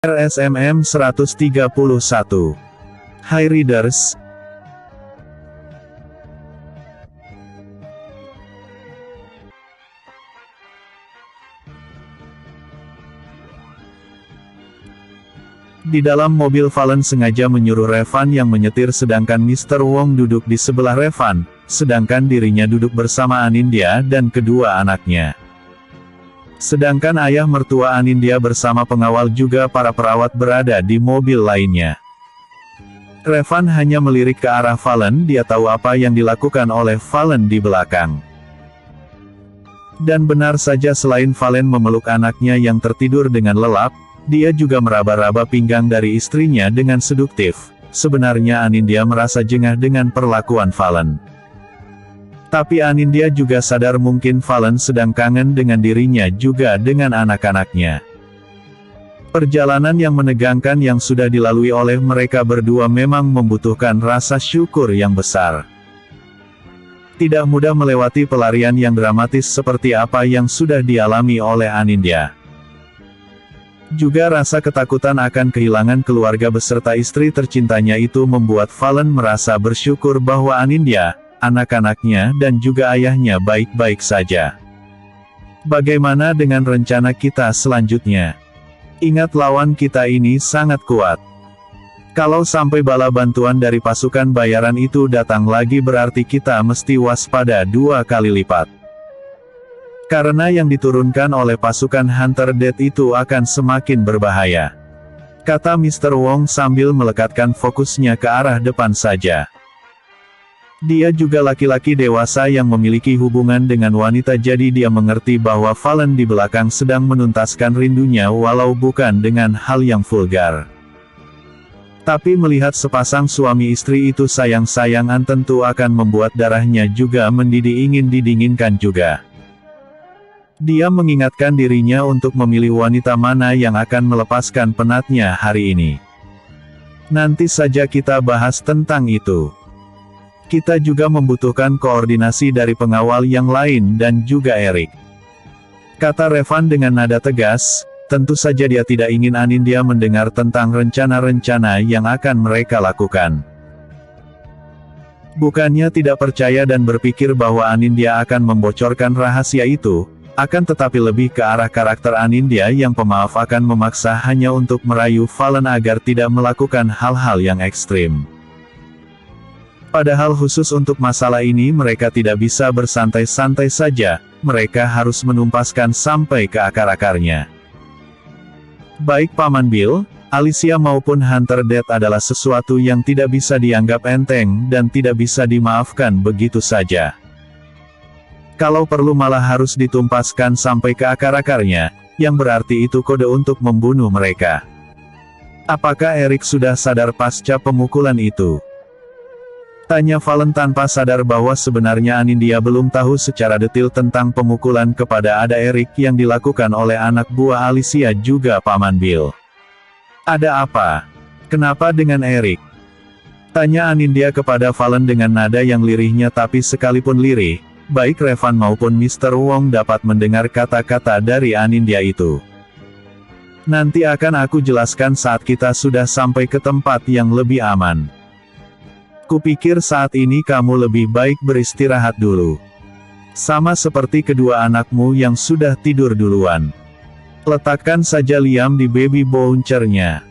RSMM 131. Hi Readers. Di dalam mobil Valen sengaja menyuruh Revan yang menyetir sedangkan Mr. Wong duduk di sebelah Revan, sedangkan dirinya duduk bersama Anindya dan kedua anaknya. Sedangkan ayah mertua Anindya bersama pengawal juga para perawat berada di mobil lainnya. Revan hanya melirik ke arah Valen, dia tahu apa yang dilakukan oleh Valen di belakang. Dan benar saja selain Valen memeluk anaknya yang tertidur dengan lelap, dia juga meraba-raba pinggang dari istrinya dengan seduktif. Sebenarnya Anindya merasa jengah dengan perlakuan Valen. Tapi Anindya juga sadar mungkin Valen sedang kangen dengan dirinya juga dengan anak-anaknya. Perjalanan yang menegangkan yang sudah dilalui oleh mereka berdua memang membutuhkan rasa syukur yang besar. Tidak mudah melewati pelarian yang dramatis seperti apa yang sudah dialami oleh Anindya. Juga rasa ketakutan akan kehilangan keluarga beserta istri tercintanya itu membuat Valen merasa bersyukur bahwa Anindya, anak-anaknya dan juga ayahnya baik-baik saja. Bagaimana dengan rencana kita selanjutnya? Ingat lawan kita ini sangat kuat. Kalau sampai bala bantuan dari pasukan bayaran itu datang lagi berarti kita mesti waspada 2 kali lipat. Karena yang diturunkan oleh pasukan Hunter Death itu akan semakin berbahaya. Kata Mr. Wong sambil melekatkan fokusnya ke arah depan saja. Dia juga laki-laki dewasa yang memiliki hubungan dengan wanita jadi dia mengerti bahwa Valen di belakang sedang menuntaskan rindunya walau bukan dengan hal yang vulgar. Tapi melihat sepasang suami istri itu sayang-sayangan tentu akan membuat darahnya juga mendidih ingin didinginkan juga. Dia mengingatkan dirinya untuk memilih wanita mana yang akan melepaskan penatnya hari ini. Nanti saja kita bahas tentang itu. Kita juga membutuhkan koordinasi dari pengawal yang lain dan juga Erik. Kata Revan dengan nada tegas, tentu saja dia tidak ingin Anindya mendengar tentang rencana-rencana yang akan mereka lakukan. Bukannya tidak percaya dan berpikir bahwa Anindya akan membocorkan rahasia itu, akan tetapi lebih ke arah karakter Anindya yang pemaaf akan memaksa hanya untuk merayu Valen agar tidak melakukan hal-hal yang ekstrim. Padahal khusus untuk masalah ini mereka tidak bisa bersantai-santai saja, mereka harus menumpaskan sampai ke akar-akarnya. Baik Paman Bill, Alicia maupun Hunter Death adalah sesuatu yang tidak bisa dianggap enteng dan tidak bisa dimaafkan begitu saja. Kalau perlu malah harus ditumpaskan sampai ke akar-akarnya, yang berarti itu kode untuk membunuh mereka. Apakah Erik sudah sadar pasca pemukulan itu? Tanya Valen tanpa sadar bahwa sebenarnya Anindya belum tahu secara detail tentang pemukulan kepada ada Erik yang dilakukan oleh anak buah Alicia juga Paman Bill. Ada apa? Kenapa dengan Erik? Tanya Anindya kepada Valen dengan nada yang lirihnya tapi sekalipun lirih, baik Revan maupun Mr. Wong dapat mendengar kata-kata dari Anindya itu. Nanti akan aku jelaskan saat kita sudah sampai ke tempat yang lebih aman. Kupikir saat ini kamu lebih baik beristirahat dulu. Sama seperti kedua anakmu yang sudah tidur duluan. Letakkan saja Liam di baby bouncer-nya.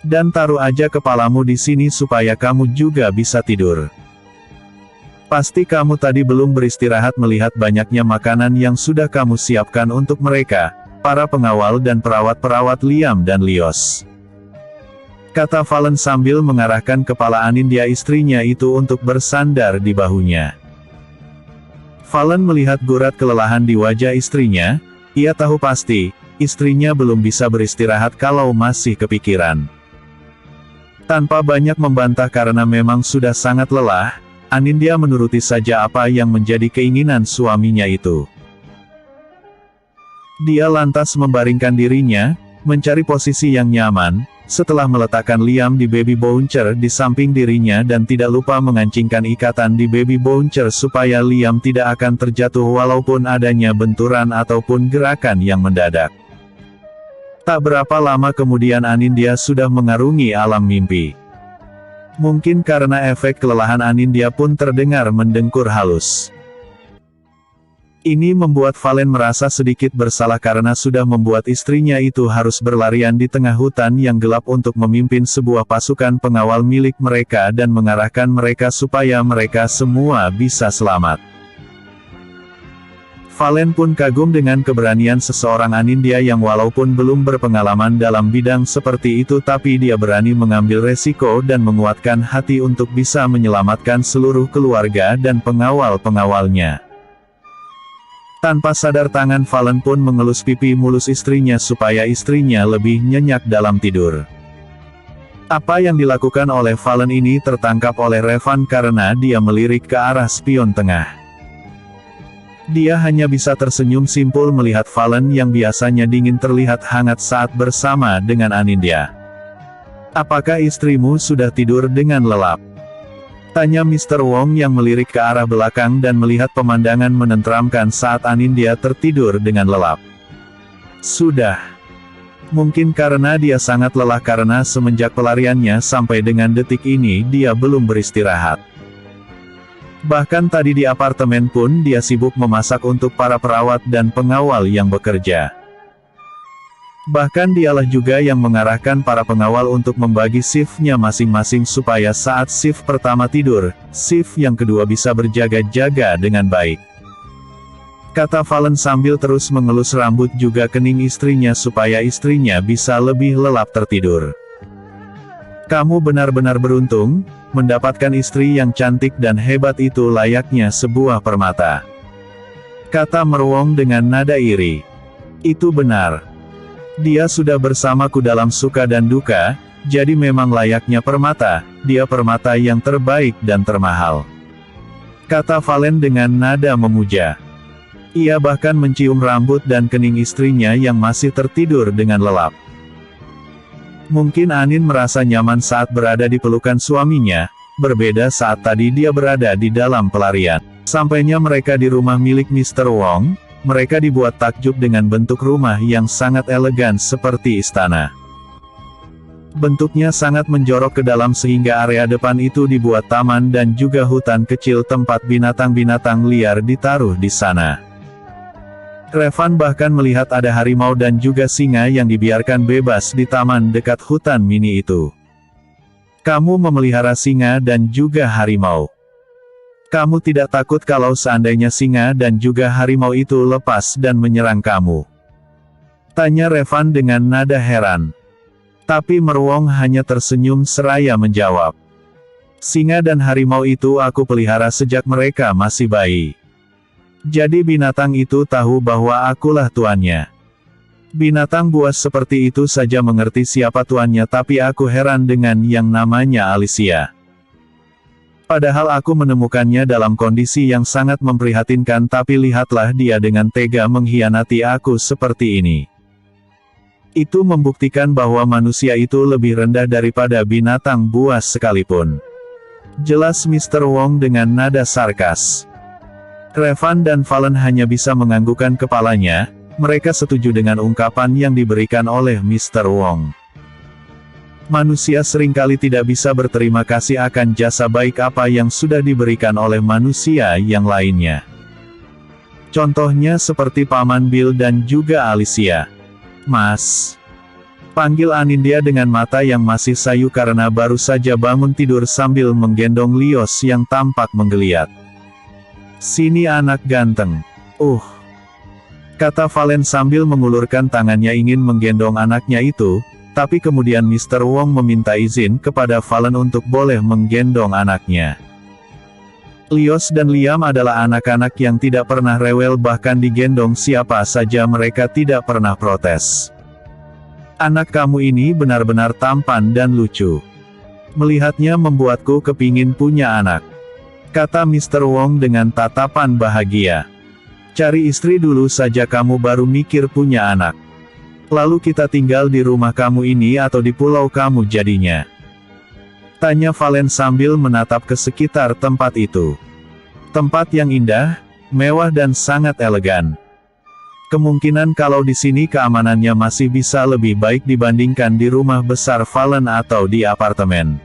Dan taruh aja kepalamu di sini supaya kamu juga bisa tidur. Pasti kamu tadi belum beristirahat melihat banyaknya makanan yang sudah kamu siapkan untuk mereka, para pengawal dan perawat-perawat Liam dan Lios. Kata Valen sambil mengarahkan kepala Anindya istrinya itu untuk bersandar di bahunya. Valen melihat gurat kelelahan di wajah istrinya, ia tahu pasti, istrinya belum bisa beristirahat kalau masih kepikiran. Tanpa banyak membantah karena memang sudah sangat lelah, Anindya menuruti saja apa yang menjadi keinginan suaminya itu. Dia lantas membaringkan dirinya, mencari posisi yang nyaman, setelah meletakkan Liam di baby bouncer di samping dirinya dan tidak lupa mengancingkan ikatan di baby bouncer supaya Liam tidak akan terjatuh walaupun adanya benturan ataupun gerakan yang mendadak. Tak berapa lama kemudian Anindya sudah mengarungi alam mimpi. Mungkin karena efek kelelahan Anindya pun terdengar mendengkur halus. Ini membuat Valen merasa sedikit bersalah karena sudah membuat istrinya itu harus berlarian di tengah hutan yang gelap untuk memimpin sebuah pasukan pengawal milik mereka dan mengarahkan mereka supaya mereka semua bisa selamat. Valen pun kagum dengan keberanian seseorang Anindya yang walaupun belum berpengalaman dalam bidang seperti itu tapi dia berani mengambil resiko dan menguatkan hati untuk bisa menyelamatkan seluruh keluarga dan pengawal-pengawalnya. Tanpa sadar tangan Valen pun mengelus pipi mulus istrinya supaya istrinya lebih nyenyak dalam tidur. Apa yang dilakukan oleh Valen ini tertangkap oleh Revan karena dia melirik ke arah spion tengah. Dia hanya bisa tersenyum simpul melihat Valen yang biasanya dingin terlihat hangat saat bersama dengan Anindya. "Apakah istrimu sudah tidur dengan lelap?" tanya Mr. Wong yang melirik ke arah belakang dan melihat pemandangan menenteramkan saat Anindya tertidur dengan lelap. "Sudah. Mungkin karena dia sangat lelah karena semenjak pelariannya sampai dengan detik ini dia belum beristirahat. Bahkan tadi di apartemen pun dia sibuk memasak untuk para perawat dan pengawal yang bekerja. Bahkan dialah juga yang mengarahkan para pengawal untuk membagi shift-nya masing-masing supaya saat shift pertama tidur, shift yang kedua bisa berjaga-jaga dengan baik," kata Valen sambil terus mengelus rambut juga kening istrinya supaya istrinya bisa lebih lelap tertidur. "Kamu benar-benar beruntung, mendapatkan istri yang cantik dan hebat itu layaknya sebuah permata," kata Merwong dengan nada iri. "Itu benar. Dia sudah bersamaku dalam suka dan duka, jadi memang layaknya permata, dia permata yang terbaik dan termahal," kata Valen dengan nada memuja. Ia bahkan mencium rambut dan kening istrinya yang masih tertidur dengan lelap. Mungkin Anin merasa nyaman saat berada di pelukan suaminya, berbeda saat tadi dia berada di dalam pelarian. Sampainya mereka di rumah milik Mr. Wong, mereka dibuat takjub dengan bentuk rumah yang sangat elegan seperti istana. Bentuknya sangat menjorok ke dalam sehingga area depan itu dibuat taman dan juga hutan kecil tempat binatang-binatang liar ditaruh di sana. Revan bahkan melihat ada harimau dan juga singa yang dibiarkan bebas di taman dekat hutan mini itu. "Kamu memelihara singa dan juga harimau. Kamu tidak takut kalau seandainya singa dan juga harimau itu lepas dan menyerang kamu?" tanya Revan dengan nada heran. Tapi Merwong hanya tersenyum seraya menjawab, "Singa dan harimau itu aku pelihara sejak mereka masih bayi. Jadi binatang itu tahu bahwa akulah tuannya. Binatang buas seperti itu saja mengerti siapa tuannya tapi aku heran dengan yang namanya Alicia. Padahal aku menemukannya dalam kondisi yang sangat memprihatinkan tapi lihatlah dia dengan tega mengkhianati aku seperti ini. Itu membuktikan bahwa manusia itu lebih rendah daripada binatang buas sekalipun," jelas Mr. Wong dengan nada sarkas. Revan dan Valen hanya bisa menganggukkan kepalanya, mereka setuju dengan ungkapan yang diberikan oleh Mr. Wong. Manusia seringkali tidak bisa berterima kasih akan jasa baik apa yang sudah diberikan oleh manusia yang lainnya. Contohnya seperti Paman Bill dan juga Alicia. "Mas," panggil Anindya dengan mata yang masih sayu karena baru saja bangun tidur sambil menggendong Lios yang tampak menggeliat. "Sini anak ganteng." Kata Valen sambil mengulurkan tangannya ingin menggendong anaknya itu, tapi kemudian Mr. Wong meminta izin kepada Valen untuk boleh menggendong anaknya. Lios dan Liam adalah anak-anak yang tidak pernah rewel bahkan digendong siapa saja mereka tidak pernah protes. "Anak kamu ini benar-benar tampan dan lucu. Melihatnya membuatku kepingin punya anak," kata Mr. Wong dengan tatapan bahagia. "Cari istri dulu saja kamu baru mikir punya anak. Lalu kita tinggal di rumah kamu ini atau di pulau kamu jadinya?" tanya Valen sambil menatap ke sekitar tempat itu. Tempat yang indah, mewah dan sangat elegan. Kemungkinan kalau di sini keamanannya masih bisa lebih baik dibandingkan di rumah besar Fallen atau di apartemen.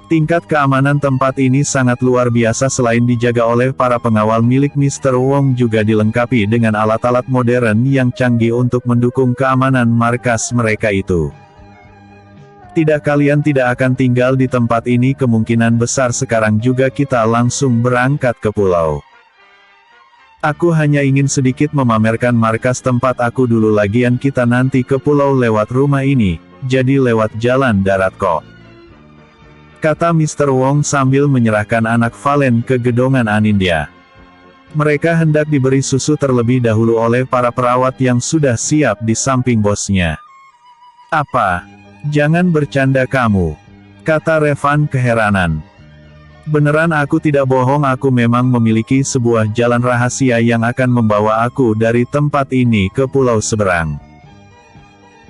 Tingkat keamanan tempat ini sangat luar biasa. Selain dijaga oleh para pengawal milik Mr. Wong, juga dilengkapi dengan alat-alat modern yang canggih untuk mendukung keamanan markas mereka itu. Tidak, kalian tidak akan tinggal di tempat ini, kemungkinan besar sekarang juga kita langsung berangkat ke pulau. Aku hanya ingin sedikit memamerkan markas tempat aku dulu, lagian kita nanti ke pulau lewat rumah ini, jadi lewat jalan darat kok. Kata Mr. Wong sambil menyerahkan anak Fallen ke gedongan Anindya. Mereka hendak diberi susu terlebih dahulu oleh para perawat yang sudah siap di samping bosnya. Apa? Jangan bercanda kamu, kata Revan keheranan. Beneran, aku tidak bohong, aku memang memiliki sebuah jalan rahasia yang akan membawa aku dari tempat ini ke pulau seberang.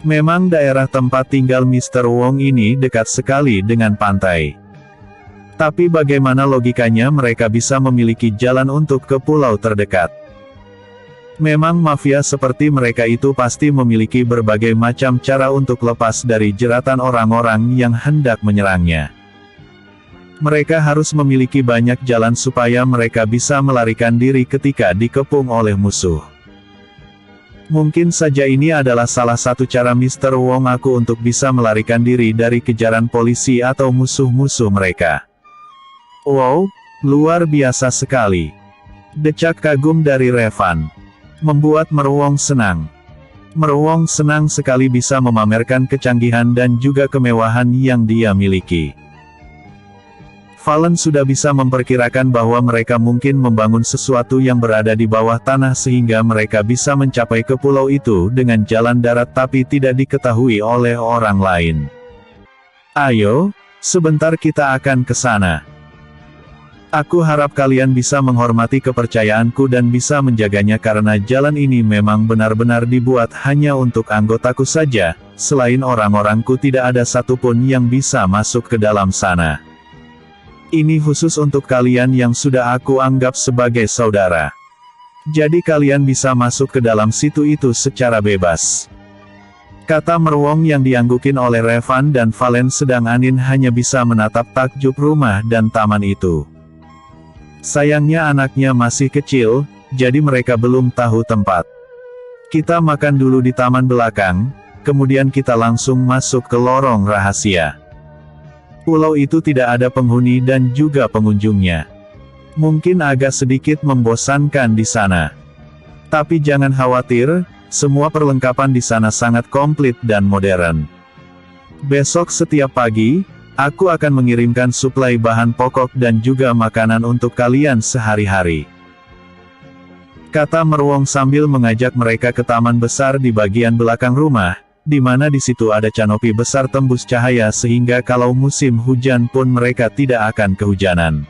Memang daerah tempat tinggal Mr. Wong ini dekat sekali dengan pantai. Tapi bagaimana logikanya mereka bisa memiliki jalan untuk ke pulau terdekat? Memang mafia seperti mereka itu pasti memiliki berbagai macam cara untuk lepas dari jeratan orang-orang yang hendak menyerangnya. Mereka harus memiliki banyak jalan supaya mereka bisa melarikan diri ketika dikepung oleh musuh. Mungkin saja ini adalah salah satu cara Mr. Wong aku untuk bisa melarikan diri dari kejaran polisi atau musuh-musuh mereka. Wow, luar biasa sekali. Decak kagum dari Revan membuat Merwong senang. Merwong senang sekali bisa memamerkan kecanggihan dan juga kemewahan yang dia miliki. Fallen sudah bisa memperkirakan bahwa mereka mungkin membangun sesuatu yang berada di bawah tanah sehingga mereka bisa mencapai ke pulau itu dengan jalan darat tapi tidak diketahui oleh orang lain. Ayo, sebentar kita akan ke sana. Aku harap kalian bisa menghormati kepercayaanku dan bisa menjaganya karena jalan ini memang benar-benar dibuat hanya untuk anggotaku saja, selain orang-orangku tidak ada satupun yang bisa masuk ke dalam sana. Ini khusus untuk kalian yang sudah aku anggap sebagai saudara. Jadi kalian bisa masuk ke dalam situ itu secara bebas. Kata Merwong yang dianggukin oleh Revan dan Fallen, sedang Anin hanya bisa menatap takjub rumah dan taman itu. Sayangnya anaknya masih kecil, jadi mereka belum tahu tempat. Kita makan dulu di taman belakang, kemudian kita langsung masuk ke lorong rahasia. Pulau itu tidak ada penghuni dan juga pengunjungnya. Mungkin agak sedikit membosankan di sana. Tapi jangan khawatir, semua perlengkapan di sana sangat komplit dan modern. Besok setiap pagi, aku akan mengirimkan suplai bahan pokok dan juga makanan untuk kalian sehari-hari. Kata Merwong sambil mengajak mereka ke taman besar di bagian belakang rumah, di mana di situ ada kanopi besar tembus cahaya sehingga kalau musim hujan pun mereka tidak akan kehujanan.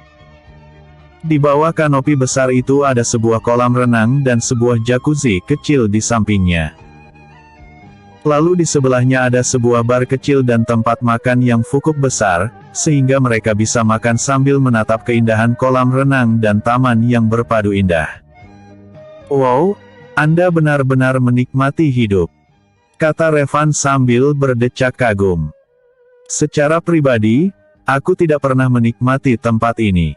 Di bawah kanopi besar itu ada sebuah kolam renang dan sebuah jacuzzi kecil di sampingnya. Lalu di sebelahnya ada sebuah bar kecil dan tempat makan yang cukup besar, sehingga mereka bisa makan sambil menatap keindahan kolam renang dan taman yang berpadu indah. Wow, Anda benar-benar menikmati hidup, kata Revan sambil berdecak kagum. Secara pribadi, aku tidak pernah menikmati tempat ini.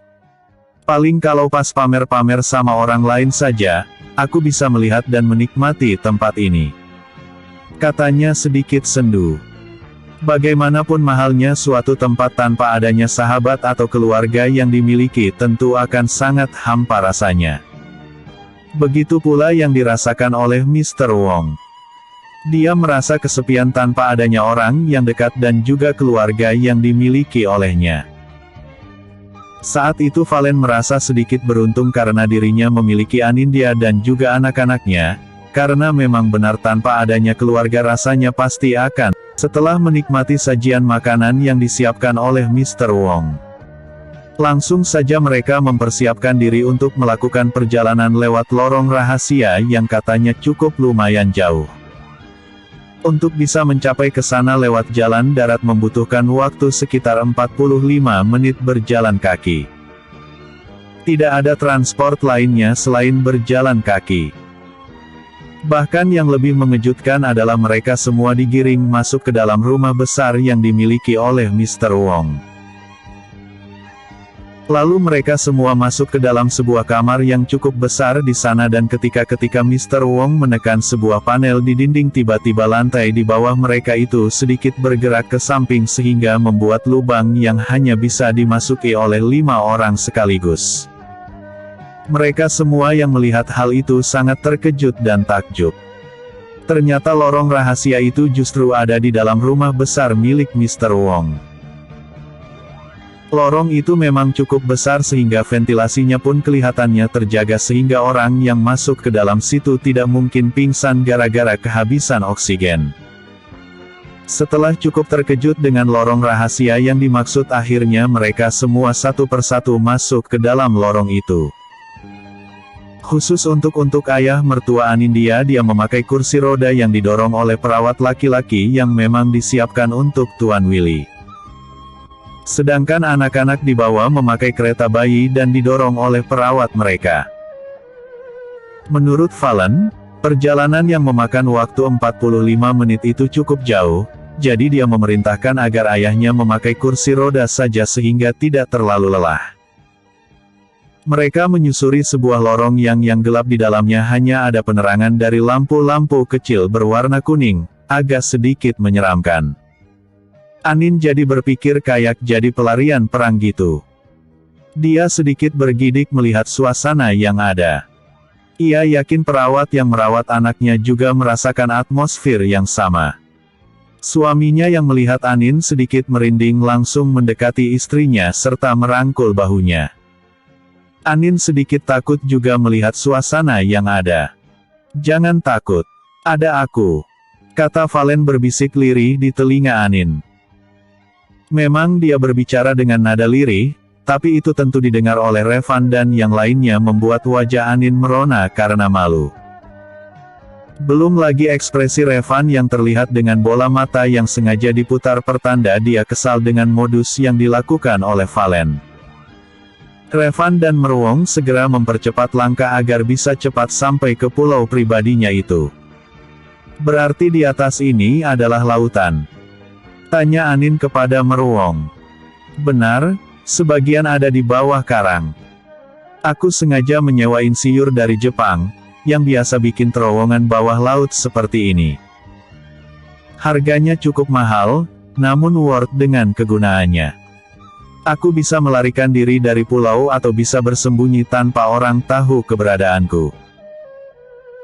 Paling kalau pas pamer-pamer sama orang lain saja, aku bisa melihat dan menikmati tempat ini. Katanya sedikit sendu. Bagaimanapun mahalnya suatu tempat tanpa adanya sahabat atau keluarga yang dimiliki tentu akan sangat hampa rasanya. Begitu pula yang dirasakan oleh Mr. Wong. Dia merasa kesepian tanpa adanya orang yang dekat dan juga keluarga yang dimiliki olehnya. Saat itu Fallen merasa sedikit beruntung karena dirinya memiliki Anindya dan juga anak-anaknya, karena memang benar tanpa adanya keluarga rasanya pasti akan. Setelah menikmati sajian makanan yang disiapkan oleh Mr. Wong, langsung saja mereka mempersiapkan diri untuk melakukan perjalanan lewat lorong rahasia yang katanya cukup lumayan jauh. Untuk bisa mencapai ke sana lewat jalan darat membutuhkan waktu sekitar 45 menit berjalan kaki. Tidak ada transport lainnya selain berjalan kaki. Bahkan yang lebih mengejutkan adalah mereka semua digiring masuk ke dalam rumah besar yang dimiliki oleh Mr. Wong. Lalu mereka semua masuk ke dalam sebuah kamar yang cukup besar di sana dan ketika Mr. Wong menekan sebuah panel di dinding tiba-tiba lantai di bawah mereka itu sedikit bergerak ke samping sehingga membuat lubang yang hanya bisa dimasuki oleh 5 orang sekaligus. Mereka semua yang melihat hal itu sangat terkejut dan takjub. Ternyata lorong rahasia itu justru ada di dalam rumah besar milik Mr. Wong. Lorong itu memang cukup besar sehingga ventilasinya pun kelihatannya terjaga sehingga orang yang masuk ke dalam situ tidak mungkin pingsan gara-gara kehabisan oksigen. Setelah cukup terkejut dengan lorong rahasia yang dimaksud akhirnya mereka semua satu persatu masuk ke dalam lorong itu. Khusus untuk ayah mertua Anindya dia memakai kursi roda yang didorong oleh perawat laki-laki yang memang disiapkan untuk Tuan Willy. Sedangkan anak-anak di bawah memakai kereta bayi dan didorong oleh perawat mereka. Menurut Fallen, perjalanan yang memakan waktu 45 menit itu cukup jauh, jadi dia memerintahkan agar ayahnya memakai kursi roda saja sehingga tidak terlalu lelah. Mereka menyusuri sebuah lorong yang gelap di dalamnya hanya ada penerangan dari lampu-lampu kecil berwarna kuning, agak sedikit menyeramkan. Anin jadi berpikir kayak jadi pelarian perang gitu. Dia sedikit bergidik melihat suasana yang ada. Ia yakin perawat yang merawat anaknya juga merasakan atmosfer yang sama. Suaminya yang melihat Anin sedikit merinding langsung mendekati istrinya serta merangkul bahunya. Anin sedikit takut juga melihat suasana yang ada. "Jangan takut. Ada aku," kata Fallen berbisik lirih di telinga Anin. Memang dia berbicara dengan nada lirih, tapi itu tentu didengar oleh Revan dan yang lainnya membuat wajah Anin merona karena malu. Belum lagi ekspresi Revan yang terlihat dengan bola mata yang sengaja diputar pertanda dia kesal dengan modus yang dilakukan oleh Fallen. Revan dan Merwong segera mempercepat langkah agar bisa cepat sampai ke pulau pribadinya itu. "Berarti di atas ini adalah lautan?" tanya Anin kepada Merwong. "Benar, sebagian ada di bawah karang. Aku sengaja menyewa insinyur dari Jepang, yang biasa bikin terowongan bawah laut seperti ini. Harganya cukup mahal, namun worth dengan kegunaannya. Aku bisa melarikan diri dari pulau atau bisa bersembunyi tanpa orang tahu keberadaanku,"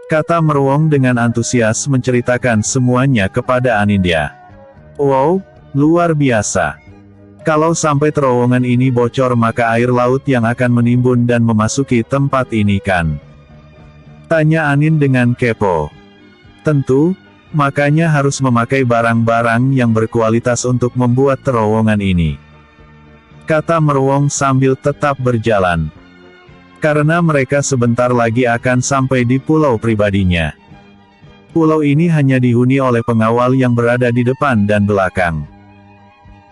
kata Merwong dengan antusias menceritakan semuanya kepada Anindya. "Wow, luar biasa. Kalau sampai terowongan ini bocor maka air laut yang akan menimbun dan memasuki tempat ini kan?" tanya Anin dengan kepo. "Tentu, makanya harus memakai barang-barang yang berkualitas untuk membuat terowongan ini," kata Merwong sambil tetap berjalan. Karena mereka sebentar lagi akan sampai di pulau pribadinya. Pulau ini hanya dihuni oleh pengawal yang berada di depan dan belakang.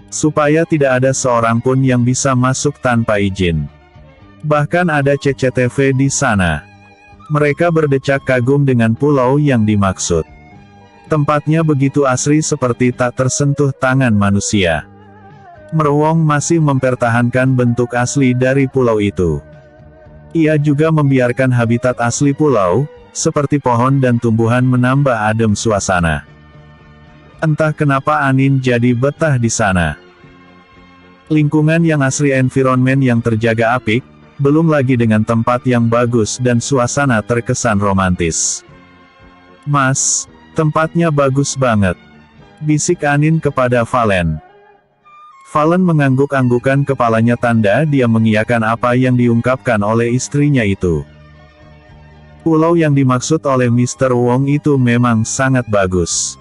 Supaya tidak ada seorang pun yang bisa masuk tanpa izin. Bahkan ada CCTV di sana. Mereka berdecak kagum dengan pulau yang dimaksud. Tempatnya begitu asri seperti tak tersentuh tangan manusia. Merwong masih mempertahankan bentuk asli dari pulau itu. Ia juga membiarkan habitat asli pulau, seperti pohon dan tumbuhan menambah adem suasana. Entah kenapa Anin jadi betah di sana. Lingkungan yang asri, environment yang terjaga apik, belum lagi dengan tempat yang bagus dan suasana terkesan romantis. "Mas, tempatnya bagus banget," bisik Anin kepada Fallen. Fallen mengangguk-anggukan kepalanya tanda dia mengiyakan apa yang diungkapkan oleh istrinya itu. Pulau yang dimaksud oleh Mr. Wong itu memang sangat bagus.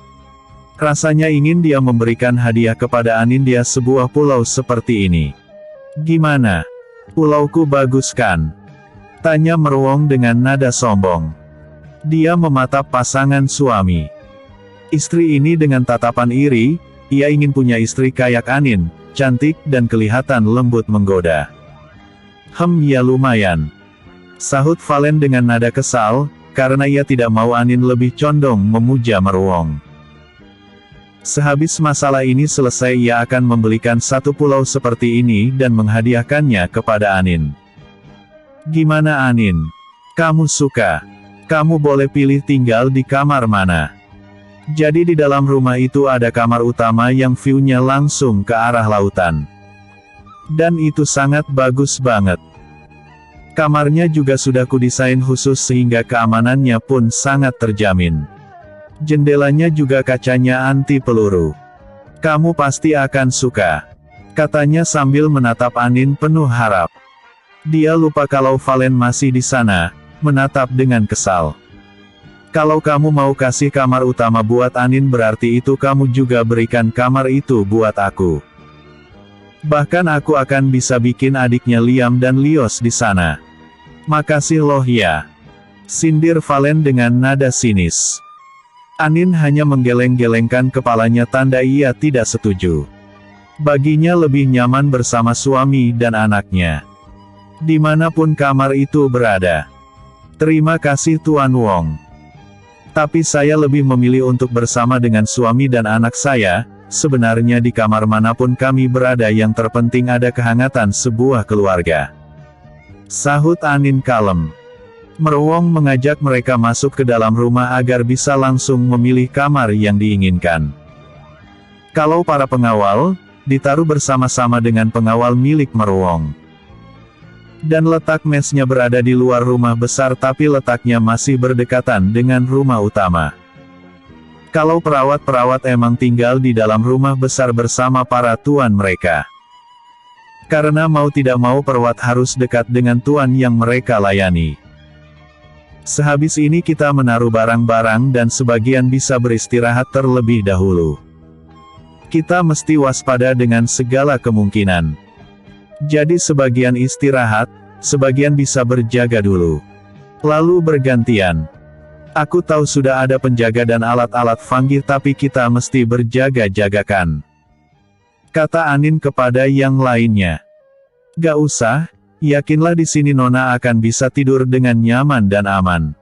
Rasanya ingin dia memberikan hadiah kepada Anindya sebuah pulau seperti ini. "Gimana? Pulauku bagus kan?" tanya Merwong dengan nada sombong. Dia mematap pasangan suami istri ini dengan tatapan iri. Ia ingin punya istri kayak Anin, cantik dan kelihatan lembut menggoda. Ya lumayan," sahut Fallen dengan nada kesal, karena ia tidak mau Anin lebih condong memuja Meruwong. Sehabis masalah ini selesai ia akan membelikan satu pulau seperti ini dan menghadiahkannya kepada Anin. Gimana Anin? Kamu suka? Kamu boleh pilih tinggal di kamar mana. Jadi di dalam rumah itu ada kamar utama yang view-nya langsung ke arah lautan. Dan itu sangat bagus banget. Kamarnya juga sudah kudesain khusus sehingga keamanannya pun sangat terjamin. Jendelanya juga kacanya anti peluru. Kamu pasti akan suka, katanya sambil menatap Anin penuh harap. Dia lupa kalau Valen masih di sana, menatap dengan kesal. Kalau kamu mau kasih kamar utama buat Anin berarti itu kamu juga berikan kamar itu buat aku. Bahkan aku akan bisa bikin adiknya Liam dan Lios di sana. Makasih loh ya. Sindir Valen dengan nada sinis. Anin hanya menggeleng-gelengkan kepalanya tanda ia tidak setuju. Baginya lebih nyaman bersama suami dan anaknya. Dimanapun kamar itu berada. Terima kasih Tuan Wong. Tapi saya lebih memilih untuk bersama dengan suami dan anak saya. Sebenarnya di kamar manapun kami berada yang terpenting ada kehangatan sebuah keluarga. Sahut Anin kalem. Meruwong mengajak mereka masuk ke dalam rumah agar bisa langsung memilih kamar yang diinginkan. Kalau para pengawal, ditaruh bersama-sama dengan pengawal milik Meruwong. Dan letak mesnya berada di luar rumah besar tapi letaknya masih berdekatan dengan rumah utama. Kalau perawat-perawat emang tinggal di dalam rumah besar bersama para tuan mereka. Karena mau tidak mau perawat harus dekat dengan tuan yang mereka layani. Sehabis ini kita menaruh barang-barang dan sebagian bisa beristirahat terlebih dahulu. Kita mesti waspada dengan segala kemungkinan. Jadi sebagian istirahat, sebagian bisa berjaga dulu. Lalu bergantian. Aku tahu sudah ada penjaga dan alat-alat fanggih tapi kita mesti berjaga-jagakan. Kata Anin kepada yang lainnya. Gak usah, yakinlah di sini Nona akan bisa tidur dengan nyaman dan aman.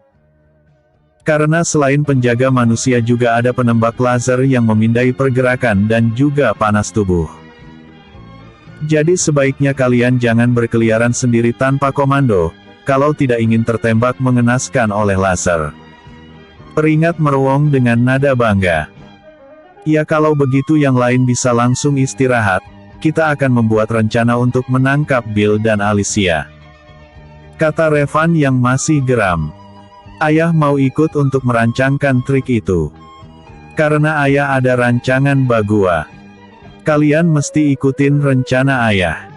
Karena selain penjaga manusia juga ada penembak laser yang memindai pergerakan dan juga panas tubuh. Jadi sebaiknya kalian jangan berkeliaran sendiri tanpa komando, kalau tidak ingin tertembak mengenaskan oleh laser. Peringat Meruwong dengan nada bangga. Ya kalau begitu yang lain bisa langsung istirahat, kita akan membuat rencana untuk menangkap Bill dan Alicia. Kata Revan yang masih geram. Ayah mau ikut untuk merancangkan trik itu. Karena ayah ada rancangan bagua. Kalian mesti ikutin rencana ayah.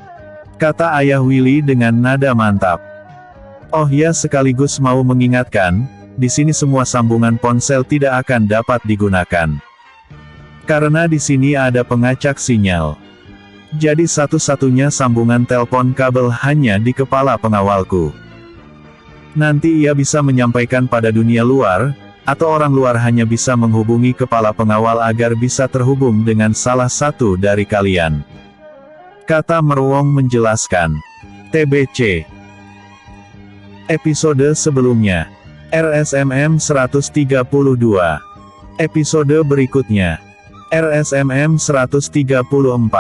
Kata ayah Willy dengan nada mantap. Oh ya sekaligus mau mengingatkan, di sini semua sambungan ponsel tidak akan dapat digunakan. Karena di sini ada pengacak sinyal. Jadi satu-satunya sambungan telepon kabel hanya di kepala pengawalku. Nanti ia bisa menyampaikan pada dunia luar, atau orang luar hanya bisa menghubungi kepala pengawal agar bisa terhubung dengan salah satu dari kalian. Kata Meruwong menjelaskan. TBC. Episode sebelumnya. RSMM 132. Episode berikutnya. RSMM 134.